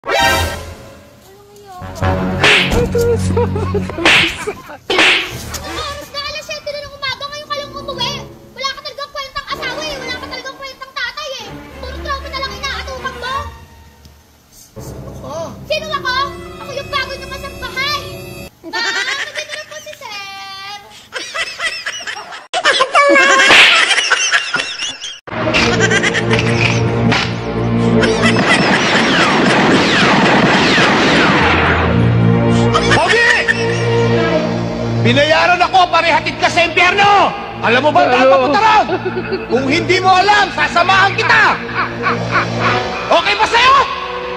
Oras na alas 7 na ng umaga, ngayon ka lang umuwi. Wala ka talagang kwentang asawa eh. Wala ka talagang kwentang tatay eh. Puro trauma na lang inaatukan mo. Sino ka? Sino ako? Ako yung bago nyo kasambahay. Nandito na po si Sir. Binayaran ako para hatid ka sa impyerno! Alam mo ba ang papunta ron? Kung hindi mo alam, sasamahan kita! Okay ba sa'yo?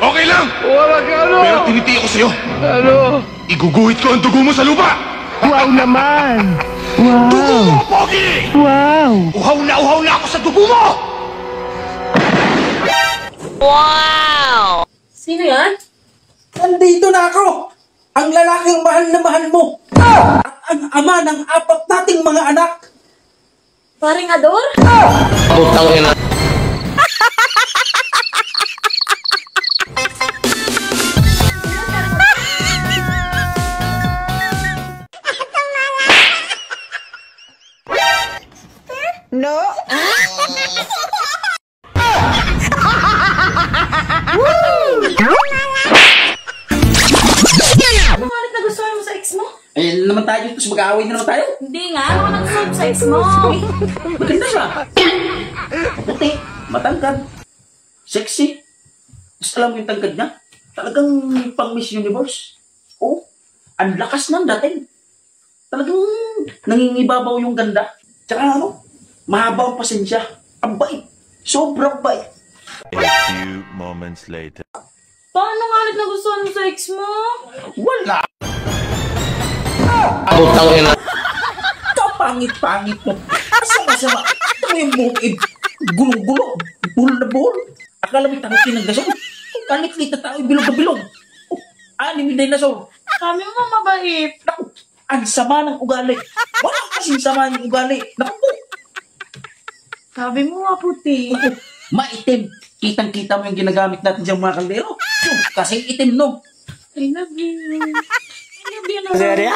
Okay lang! Wala ka ano! Pero tinitiyo ko sa'yo. Ano? Iguguhit ko ang dugo mo sa lupa! Wow naman! Wow! Dugo mo, Pogi! Wow! Uhaw na ako sa dugo mo! Wow! Sino yan? Nandito na ako! Ang lalaking mahal na mahal mo! At ang ama ng apat nating mga anak! Paring Ador? Putang ina! No? Ano ulit nagustuhan mo sa ex mo? Eh, naman tayo dito, mag-aaway na naman tayo. Hindi nga, ano nagustuhan mo sa ex mo? Maganda siya. Maputi, matangkad, sexy. Mas alam mo yung tangkad niya? Talagang pang Miss Universe. Oh, ang lakas ng dating. Talagang nangingibabaw yung ganda. Tsaka ano, mahaba ang pasensya. Ang bait. Sobrang bait. A few moments later. Paano nga ulit nagustuhan mo sa ex mo? Wala. Putang ina! Kapangit-pangit mo. Asama-sama. Ito mo yung bukid. Gulong-gulong. Buhol na buhol. Akala mo tangitin ng gasol. Kalit-lit na tao, bilog na bilog. Anim na dinosaur. Kami mo mabait. Naku, ang sama ng ugali. Wala kasing sama ng ugali. Naku po. Sabi mo nga puti. Naku, maitim. Kitang-kita mo yung ginagamit natin diyang mga kaldero. Kasi itim, no? I love you. I love you naman.